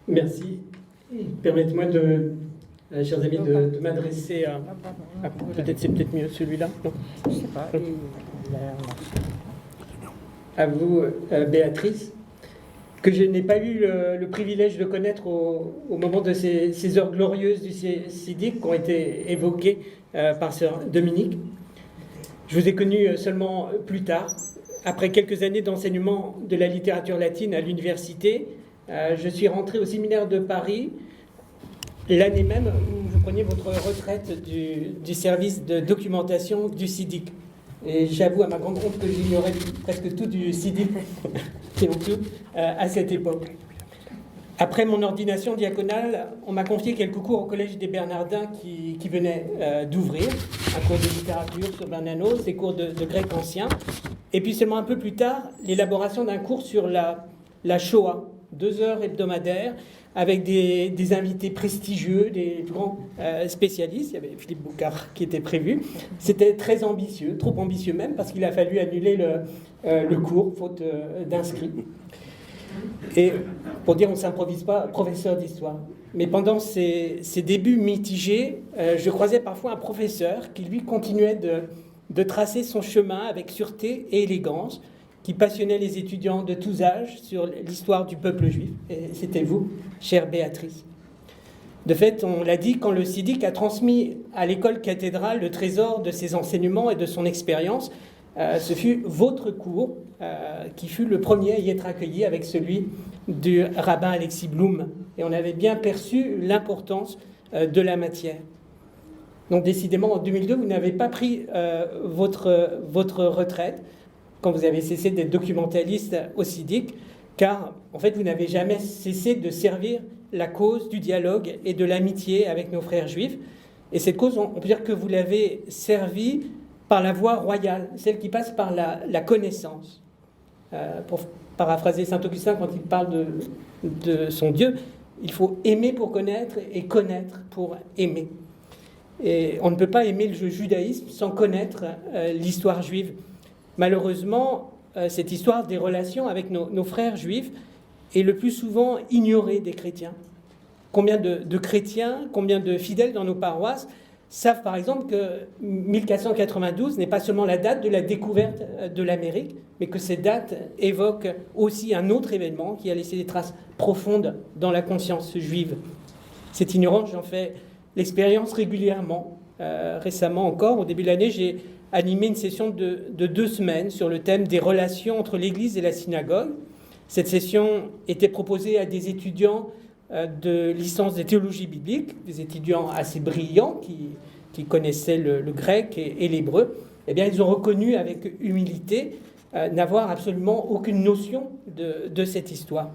Merci. Permettez-moi chers amis, de m'adresser à... peut-être c'est peut-être mieux celui-là, non ? Je sais pas. À vous, Béatrice, que je n'ai pas eu le privilège de connaître au moment de ces heures glorieuses du Sidic qui ont été évoquées par sœur Dominique. Je vous ai connu seulement plus tard, après quelques années d'enseignement de la littérature latine à l'université. Je suis rentré au séminaire de Paris l'année même où vous preniez votre retraite du service de documentation du Sidic. Et j'avoue à ma grande honte que j'ignorais presque tout du Sidic et en tout à cette époque. Après mon ordination diaconale, on m'a confié quelques cours au Collège des Bernardins qui venaient d'ouvrir, un cours de littérature sur Bernanos, des cours de grec ancien, et puis seulement un peu plus tard, l'élaboration d'un cours sur la Shoah, 2 heures hebdomadaires, avec des invités prestigieux, des grands spécialistes. Il y avait Philippe Boucard qui était prévu. C'était très ambitieux, trop ambitieux même, parce qu'il a fallu annuler le cours, faute d'inscrits. Et pour dire, on ne s'improvise pas professeur d'histoire. Mais pendant ces débuts mitigés, je croisais parfois un professeur qui, lui, continuait de tracer son chemin avec sûreté et élégance, qui passionnait les étudiants de tous âges sur l'histoire du peuple juif. Et c'était vous, chère Béatrice. De fait, on l'a dit, quand le Sidic a transmis à l'école cathédrale le trésor de ses enseignements et de son expérience, ce fut votre cours qui fut le premier à y être accueilli avec celui du rabbin Alexis Blum. Et on avait bien perçu l'importance de la matière. Donc décidément, en 2002, vous n'avez pas pris votre retraite quand vous avez cessé d'être documentaliste au Sidic, car en fait, vous n'avez jamais cessé de servir la cause du dialogue et de l'amitié avec nos frères juifs. Et cette cause, on peut dire que vous l'avez servie par la voie royale, celle qui passe par la connaissance. Pour paraphraser saint Augustin quand il parle de son Dieu, il faut aimer pour connaître et connaître pour aimer. Et on ne peut pas aimer le judaïsme sans connaître l'histoire juive. Malheureusement, cette histoire des relations avec nos frères juifs est le plus souvent ignorée des chrétiens. Combien de chrétiens, combien de fidèles dans nos paroisses savent par exemple que 1492 n'est pas seulement la date de la découverte de l'Amérique, mais que cette date évoque aussi un autre événement qui a laissé des traces profondes dans la conscience juive. Cette ignorance, j'en fais l'expérience régulièrement. Récemment encore, au début de l'année, j'ai animé une session de 2 semaines sur le thème des relations entre l'Église et la synagogue. Cette session était proposée à des étudiants de licence de théologie biblique, des étudiants assez brillants qui connaissaient le grec et l'hébreu. Eh bien, ils ont reconnu avec humilité n'avoir absolument aucune notion de cette histoire.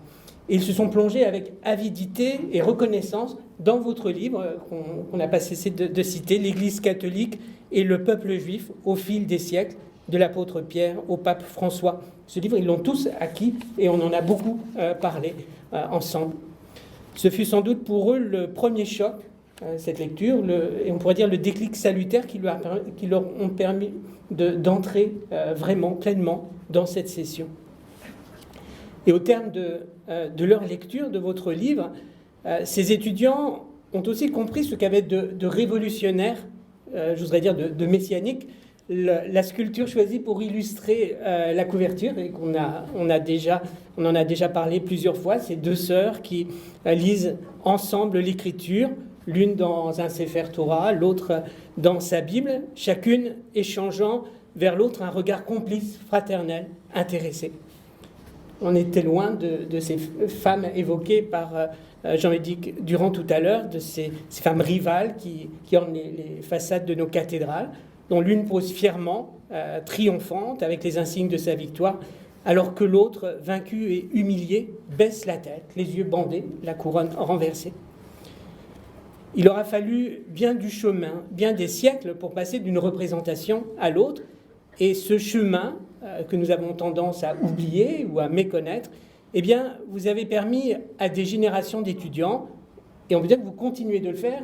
Et ils se sont plongés avec avidité et reconnaissance dans votre livre, qu'on n'a pas cessé de citer, l'Église catholique et le peuple juif au fil des siècles, de l'apôtre Pierre au pape François. Ce livre, ils l'ont tous acquis et on en a beaucoup parlé ensemble. Ce fut sans doute pour eux le premier choc, cette lecture, et on pourrait dire le déclic salutaire qui leur ont permis d'entrer vraiment, pleinement dans cette session. Et au terme de leur lecture de votre livre, ces étudiants ont aussi compris ce qu'avait de révolutionnaire, j'oserais dire de messianique, la sculpture choisie pour illustrer la couverture, et on en a déjà parlé plusieurs fois, ces 2 sœurs qui lisent ensemble l'écriture, l'une dans un Sefer Torah, l'autre dans sa Bible, chacune échangeant vers l'autre un regard complice, fraternel, intéressé. On était loin de ces femmes évoquées par Jean-Luc Durand tout à l'heure, de ces femmes rivales qui ornent les façades de nos cathédrales, dont l'une pose fièrement, triomphante, avec les insignes de sa victoire, alors que l'autre, vaincue et humiliée, baisse la tête, les yeux bandés, la couronne renversée. Il aura fallu bien du chemin, bien des siècles pour passer d'une représentation à l'autre, et ce chemin que nous avons tendance à oublier ou à méconnaître, eh bien, vous avez permis à des générations d'étudiants, et on peut dire que vous continuez de le faire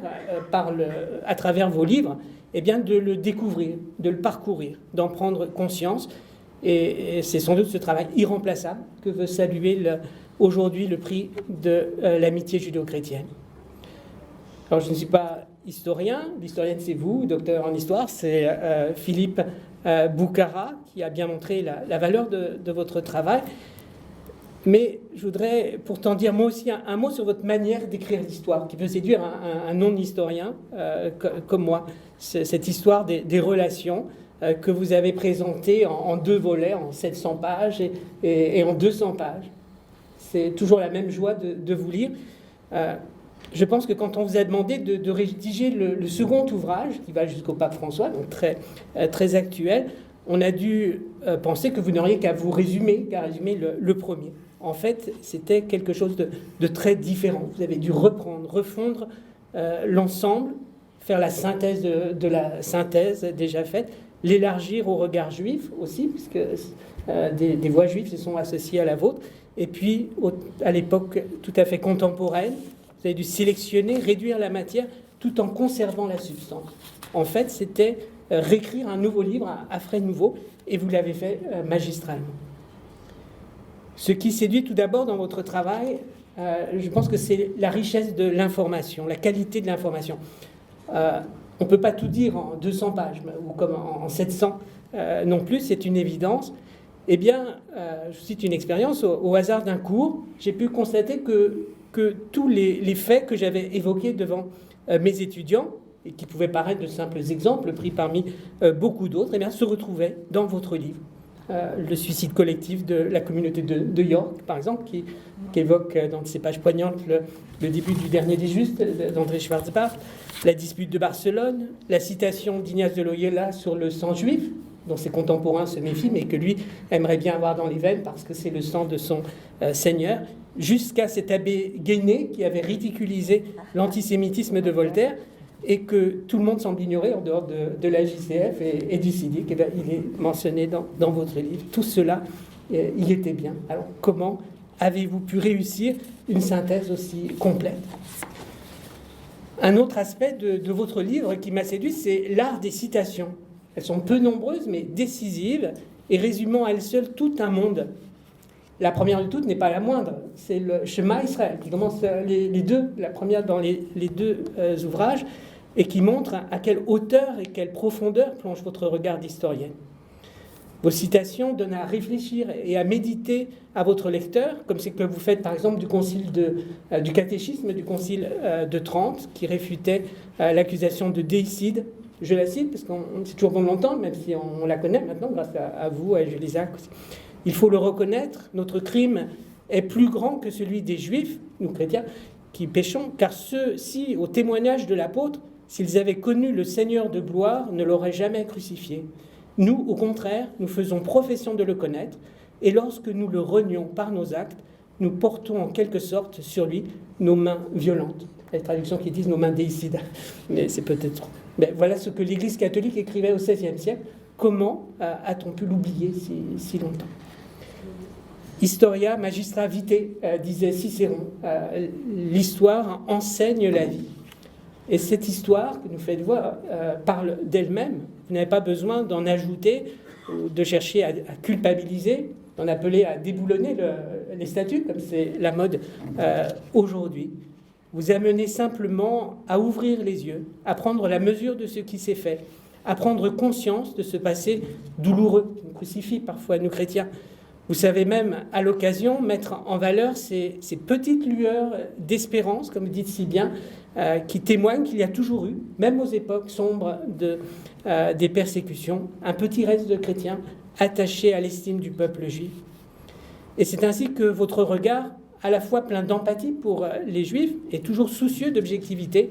à travers vos livres, eh bien, de le découvrir, de le parcourir, d'en prendre conscience. Et c'est sans doute ce travail irremplaçable que veut saluer aujourd'hui le prix de l'amitié judéo-chrétienne. Alors, je ne suis pas historien, l'historienne c'est vous, docteur en histoire, c'est Philippe Boucara qui a bien montré la valeur de votre travail. Mais je voudrais pourtant dire moi aussi un mot sur votre manière d'écrire l'histoire, qui peut séduire un non-historien comme moi. Cette histoire des relations que vous avez présentée en 2 volets, en 700 pages et en 200 pages. C'est toujours la même joie de vous lire. Je pense que quand on vous a demandé de rédiger le second ouvrage, qui va jusqu'au pape François, donc très actuel, on a dû penser que vous n'auriez qu'à résumer le premier. En fait, c'était quelque chose de très différent. Vous avez dû refondre l'ensemble, faire la synthèse de la synthèse déjà faite, l'élargir au regard juif aussi, puisque des voix juives se sont associées à la vôtre. Et puis, à l'époque tout à fait contemporaine, vous avez dû sélectionner, réduire la matière, tout en conservant la substance. En fait, c'était réécrire un nouveau livre à frais nouveaux, et vous l'avez fait magistralement. Ce qui séduit tout d'abord dans votre travail, je pense que c'est la richesse de l'information, la qualité de l'information. On ne peut pas tout dire en 200 pages, ou comme en 700 non plus, c'est une évidence. Eh bien, je cite une expérience, au hasard d'un cours, j'ai pu constater que tous les faits que j'avais évoqués devant mes étudiants, et qui pouvaient paraître de simples exemples pris parmi beaucoup d'autres, eh bien, se retrouvaient dans votre livre. Le suicide collectif de la communauté de York, par exemple, qui évoque dans ses pages poignantes le début du dernier des Justes d'André Schwarzbach, la dispute de Barcelone, la citation d'Ignace de Loyola sur le sang juif, dont ses contemporains se méfient, mais que lui aimerait bien avoir dans les veines parce que c'est le sang de son Seigneur, jusqu'à cet abbé Guéné qui avait ridiculisé l'antisémitisme de Voltaire et que tout le monde semble ignorer en dehors de la JCF et du SIDIC. Eh bien, il est mentionné dans votre livre. Tout cela, il était bien. Alors, comment avez-vous pu réussir une synthèse aussi complète ? Un autre aspect de votre livre qui m'a séduit, c'est l'art des citations. Elles sont peu nombreuses, mais décisives, et résumant à elles seules tout un monde. La première de toutes n'est pas la moindre, c'est le Shema Israël, qui commence les deux, la première dans les 2 ouvrages, et qui montre à quelle hauteur et quelle profondeur plonge votre regard d'historienne. Vos citations donnent à réfléchir et à méditer à votre lecteur, comme c'est que vous faites par exemple du catéchisme du concile de Trente, qui réfutait l'accusation de déicide. Je la cite parce qu'on c'est toujours bon de l'entendre, même si on la connaît maintenant grâce à vous, à Jules Isaac aussi. Il faut le reconnaître, notre crime est plus grand que celui des Juifs, nous chrétiens, qui péchons, car ceux-ci, au témoignage de l'apôtre, s'ils avaient connu le Seigneur de gloire, ne l'auraient jamais crucifié. Nous, au contraire, nous faisons profession de le connaître, et lorsque nous le renions par nos actes, nous portons en quelque sorte sur lui nos mains violentes. Les traductions qui disent nos mains déicides, mais c'est peut-être... Mais voilà ce que l'Église catholique écrivait au XVIe siècle. Comment a-t-on pu l'oublier si longtemps ? Historia magistra vitae, disait Cicéron. L'histoire enseigne la vie. Et cette histoire que nous faites voir parle d'elle-même. Vous n'avez pas besoin d'en ajouter, de chercher à culpabiliser, d'en appeler à déboulonner les statuts, comme c'est la mode aujourd'hui. Vous amenez simplement à ouvrir les yeux, à prendre la mesure de ce qui s'est fait, à prendre conscience de ce passé douloureux qui nous crucifie parfois, nous chrétiens. Vous savez même, à l'occasion, mettre en valeur ces petites lueurs d'espérance, comme vous dites si bien, qui témoignent qu'il y a toujours eu, même aux époques sombres des persécutions, un petit reste de chrétiens attachés à l'estime du peuple juif. Et c'est ainsi que votre regard, à la fois plein d'empathie pour les Juifs et toujours soucieux d'objectivité,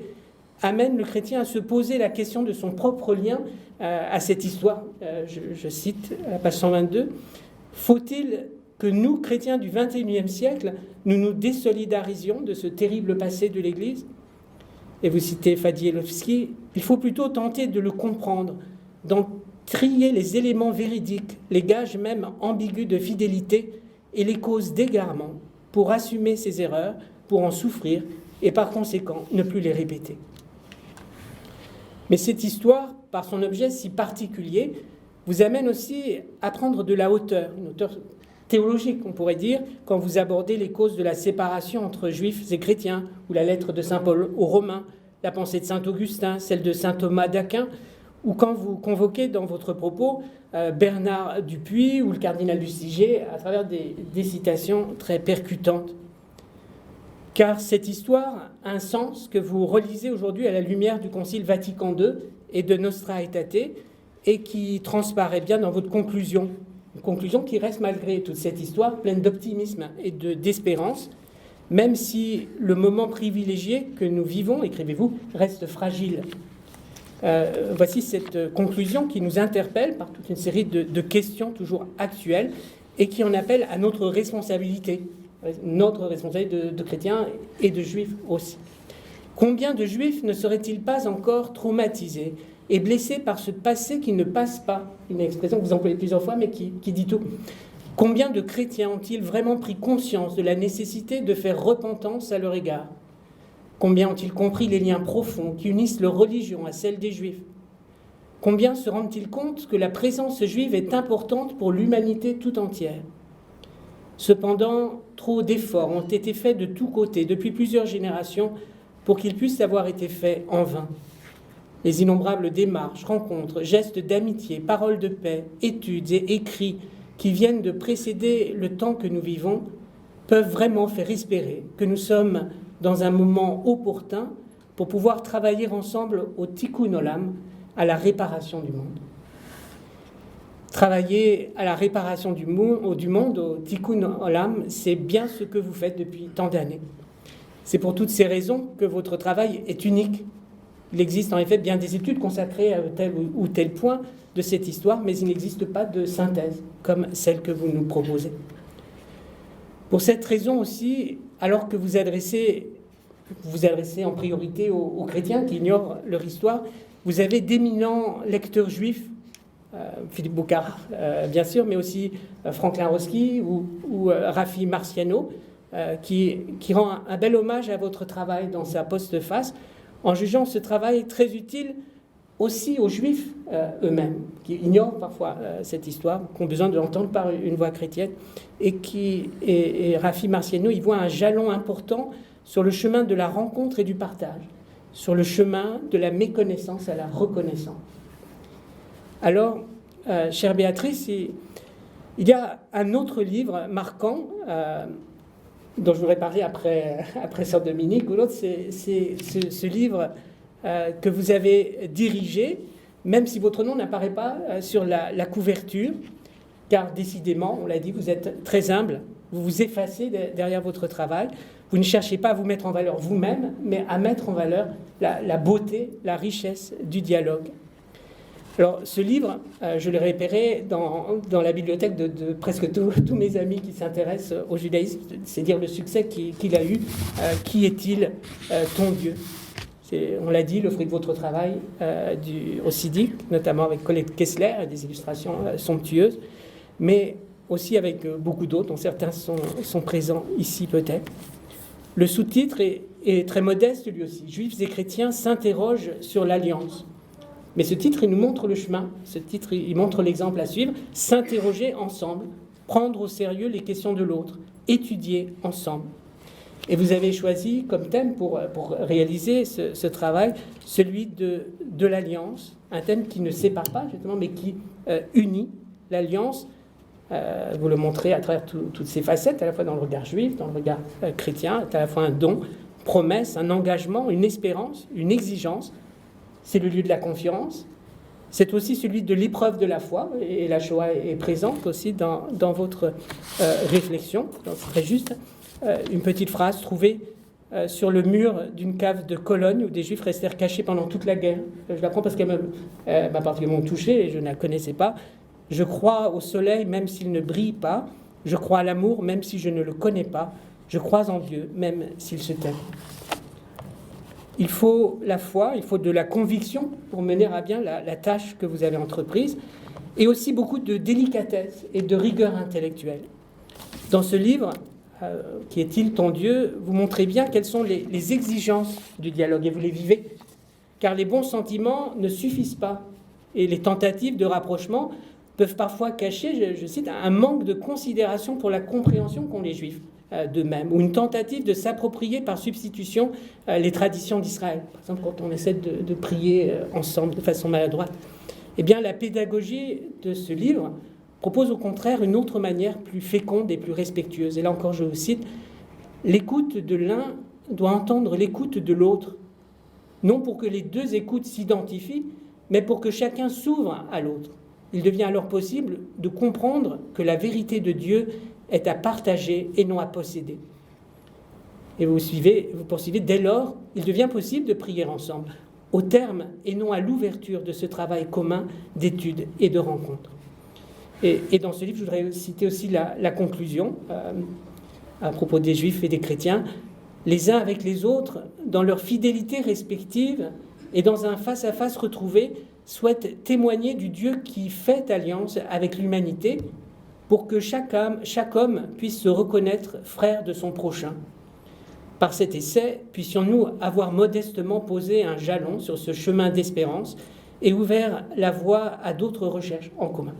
amène le chrétien à se poser la question de son propre lien à cette histoire. Je cite la page 122. « Faut-il que nous, chrétiens du XXIe siècle, nous nous désolidarisions de ce terrible passé de l'Église ?» Et vous citez Fadielowski. « Il faut plutôt tenter de le comprendre, d'en trier les éléments véridiques, les gages même ambigus de fidélité et les causes d'égarement, pour assumer ses erreurs, pour en souffrir et par conséquent ne plus les répéter. » Mais cette histoire, par son objet si particulier, vous amène aussi à prendre de la hauteur, une hauteur théologique, on pourrait dire, quand vous abordez les causes de la séparation entre juifs et chrétiens, ou la lettre de saint Paul aux Romains, la pensée de saint Augustin, celle de saint Thomas d'Aquin, ou quand vous convoquez dans votre propos Bernard Dupuy ou le cardinal Lustiger à travers des citations très percutantes. Car cette histoire a un sens que vous relisez aujourd'hui à la lumière du Concile Vatican II et de Nostra Aetate, et qui transparaît bien dans votre conclusion. Une conclusion qui reste malgré toute cette histoire pleine d'optimisme et d'espérance, même si le moment privilégié que nous vivons, écrivez-vous, reste fragile. Voici cette conclusion qui nous interpelle par toute une série de questions toujours actuelles et qui en appelle à notre responsabilité de chrétiens et de juifs aussi. Combien de juifs ne seraient-ils pas encore traumatisés et blessés par ce passé qui ne passe pas? Une expression que vous employez plusieurs fois, mais qui dit tout. Combien de chrétiens ont-ils vraiment pris conscience de la nécessité de faire repentance à leur égard? Combien ont-ils compris les liens profonds qui unissent leur religion à celle des Juifs? Combien se rendent-ils compte que la présence juive est importante pour l'humanité tout entière? Cependant, trop d'efforts ont été faits de tous côtés depuis plusieurs générations pour qu'ils puissent avoir été faits en vain. Les innombrables démarches, rencontres, gestes d'amitié, paroles de paix, études et écrits qui viennent de précéder le temps que nous vivons peuvent vraiment faire espérer que nous sommes dans un moment opportun pour pouvoir travailler ensemble au Tikkun Olam, à la réparation du monde. Travailler à la réparation du monde, au Tikkun Olam, c'est bien ce que vous faites depuis tant d'années. C'est pour toutes ces raisons que votre travail est unique. Il existe en effet bien des études consacrées à tel ou tel point de cette histoire, mais il n'existe pas de synthèse comme celle que vous nous proposez. Pour cette raison aussi, alors que vous adressez en priorité aux chrétiens qui ignorent leur histoire, vous avez d'éminents lecteurs juifs, Philippe Boucard, bien sûr, mais aussi Franklin Roski ou Raffi Marciano, qui rend un bel hommage à votre travail dans sa postface, en jugeant ce travail très utile aussi aux Juifs eux-mêmes, qui ignorent parfois cette histoire, qui ont besoin de l'entendre par une voix chrétienne, et Raffi Marciano y voit un jalon important sur le chemin de la rencontre et du partage, sur le chemin de la méconnaissance à la reconnaissance. Alors, chère Béatrice, il y a un autre livre marquant dont je voudrais parler après Sœur Dominique ou l'autre, c'est ce livre que vous avez dirigé, même si votre nom n'apparaît pas sur la couverture, car décidément, on l'a dit, vous êtes très humble, vous vous effacez derrière votre travail, vous ne cherchez pas à vous mettre en valeur vous-même, mais à mettre en valeur la beauté, la richesse du dialogue. Alors, ce livre, je l'ai repéré dans la bibliothèque de presque tous mes amis qui s'intéressent au judaïsme, c'est dire le succès qu'il a eu. Qui est-il, ton Dieu? On l'a dit, le fruit de votre travail au Sidic, notamment avec Colette Kessler, des illustrations somptueuses, mais aussi avec beaucoup d'autres, dont certains sont présents ici peut-être. Le sous-titre est très modeste lui aussi. Juifs et chrétiens s'interrogent sur l'alliance. Mais ce titre, il nous montre le chemin, ce titre, il montre l'exemple à suivre, s'interroger ensemble, prendre au sérieux les questions de l'autre, étudier ensemble. Et vous avez choisi comme thème pour réaliser ce travail, celui de l'alliance, un thème qui ne sépare pas justement, mais qui unit l'alliance. Vous le montrez à travers toutes ces facettes, à la fois dans le regard juif, dans le regard chrétien, à la fois un don, une promesse, un engagement, une espérance, une exigence. C'est le lieu de la confiance. C'est aussi celui de l'épreuve de la foi. Et la Shoah est présente aussi dans votre réflexion. Donc, ce serait juste une petite phrase trouvée sur le mur d'une cave de Cologne où des Juifs restèrent cachés pendant toute la guerre. Je la prends parce qu'elle m'a particulièrement touché et je ne la connaissais pas. Je crois au soleil même s'il ne brille pas. Je crois à l'amour même si je ne le connais pas. Je crois en Dieu même s'il se tait. Il faut la foi, il faut de la conviction pour mener à bien la tâche que vous avez entreprise, et aussi beaucoup de délicatesse et de rigueur intellectuelle. Dans ce livre, Qui est-il ton Dieu, vous montrez bien quelles sont les exigences du dialogue, et vous les vivez, car les bons sentiments ne suffisent pas, et les tentatives de rapprochement peuvent parfois cacher, je cite, un manque de considération pour la compréhension qu'ont les Juifs d'eux-mêmes, ou une tentative de s'approprier par substitution les traditions d'Israël. Par exemple, quand on essaie de prier ensemble de façon maladroite. Eh bien, la pédagogie de ce livre propose au contraire une autre manière plus féconde et plus respectueuse. Et là encore, je vous cite, « L'écoute de l'un doit entendre l'écoute de l'autre, non pour que les deux écoutes s'identifient, mais pour que chacun s'ouvre à l'autre. Il devient alors possible de comprendre que la vérité de Dieu est à partager et non à posséder. » Et vous poursuivez, dès lors, il devient possible de prier ensemble, au terme et non à l'ouverture de ce travail commun d'études et de rencontres. Et dans ce livre, je voudrais citer aussi la conclusion à propos des Juifs et des chrétiens. Les uns avec les autres, dans leur fidélité respective et dans un face-à-face retrouvé, souhaitent témoigner du Dieu qui fait alliance avec l'humanité pour que chaque homme puisse se reconnaître frère de son prochain. Par cet essai, puissions-nous avoir modestement posé un jalon sur ce chemin d'espérance et ouvert la voie à d'autres recherches en commun.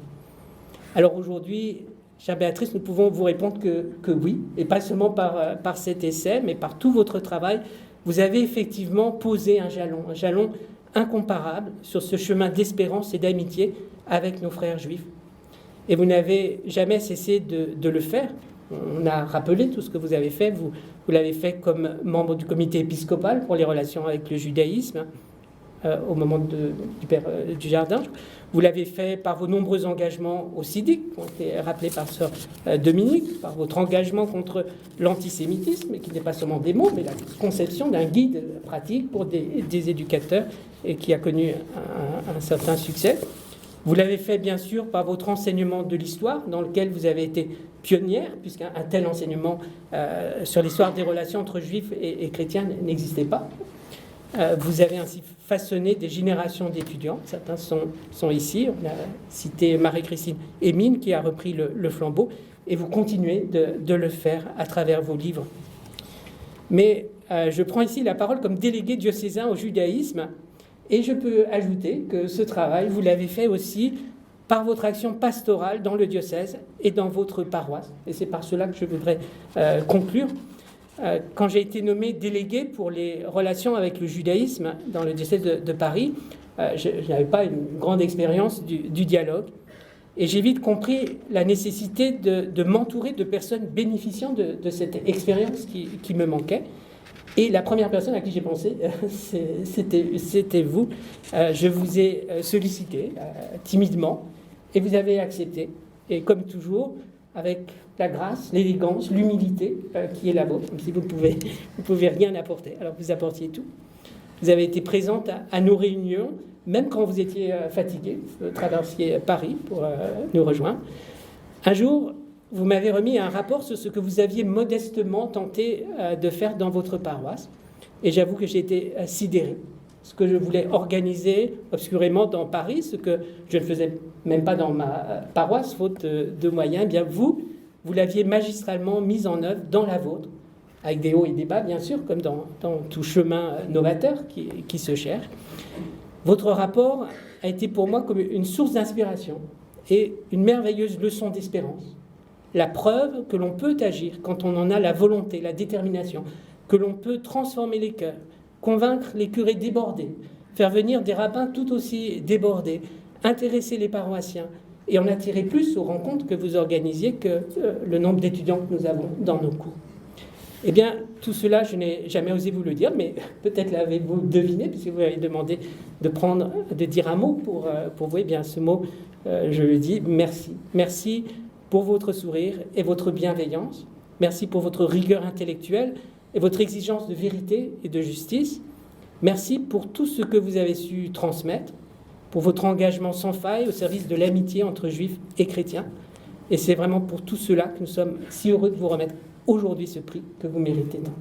Alors aujourd'hui, chère Béatrice, nous pouvons vous répondre que oui, et pas seulement par cet essai, mais par tout votre travail. Vous avez effectivement posé un jalon incomparable sur ce chemin d'espérance et d'amitié avec nos frères juifs. Et vous n'avez jamais cessé de le faire. On a rappelé tout ce que vous avez fait. Vous l'avez fait comme membre du comité épiscopal pour les relations avec le judaïsme au moment du Père du Jardin. Vous l'avez fait par vos nombreux engagements au SIDIC, qui ont été rappelés par sœur Dominique, par votre engagement contre l'antisémitisme, qui n'est pas seulement des mots, mais la conception d'un guide pratique pour des éducateurs et qui a connu un certain succès. Vous l'avez fait bien sûr par votre enseignement de l'histoire, dans lequel vous avez été pionnière, puisqu'un tel enseignement sur l'histoire des relations entre juifs et chrétiens n'existait pas. Vous avez ainsi façonné des générations d'étudiants. Certains sont ici. On a cité Marie-Christine Émine qui a repris le flambeau. Et vous continuez de le faire à travers vos livres. Mais je prends ici la parole comme délégué diocésain au judaïsme. Et je peux ajouter que ce travail, vous l'avez fait aussi par votre action pastorale dans le diocèse et dans votre paroisse. Et c'est par cela que je voudrais conclure. Quand j'ai été nommé délégué pour les relations avec le judaïsme dans le diocèse de Paris, je n'avais pas une grande expérience du dialogue. Et j'ai vite compris la nécessité de m'entourer de personnes bénéficiant de cette expérience qui me manquait. Et la première personne à qui j'ai pensé, c'était vous. Je vous ai sollicité timidement et vous avez accepté. Et comme toujours, avec la grâce, l'élégance, l'humilité qui est la vôtre, comme si vous ne pouvez rien apporter, alors vous apportiez tout. Vous avez été présente à nos réunions, même quand vous étiez fatigué, vous traversiez Paris pour nous rejoindre. Un jour, vous m'avez remis un rapport sur ce que vous aviez modestement tenté de faire dans votre paroisse. Et j'avoue que j'ai été sidéré. Ce que je voulais organiser obscurément dans Paris, ce que je ne faisais même pas dans ma paroisse, faute de moyens, eh bien vous l'aviez magistralement mis en œuvre dans la vôtre, avec des hauts et des bas, bien sûr, comme dans tout chemin novateur qui se cherche. Votre rapport a été pour moi comme une source d'inspiration et une merveilleuse leçon d'espérance. La preuve que l'on peut agir quand on en a la volonté, la détermination, que l'on peut transformer les cœurs, convaincre les curés débordés, faire venir des rabbins tout aussi débordés, intéresser les paroissiens et en attirer plus aux rencontres que vous organisiez que le nombre d'étudiants que nous avons dans nos cours. Eh bien, tout cela, je n'ai jamais osé vous le dire, mais peut-être l'avez-vous deviné, puisque vous m'avez demandé de dire un mot pour vous. Eh bien, ce mot, je le dis, merci. Merci pour votre sourire et votre bienveillance. Merci pour votre rigueur intellectuelle et votre exigence de vérité et de justice. Merci pour tout ce que vous avez su transmettre, pour votre engagement sans faille au service de l'amitié entre juifs et chrétiens. Et c'est vraiment pour tout cela que nous sommes si heureux de vous remettre aujourd'hui ce prix que vous méritez tant.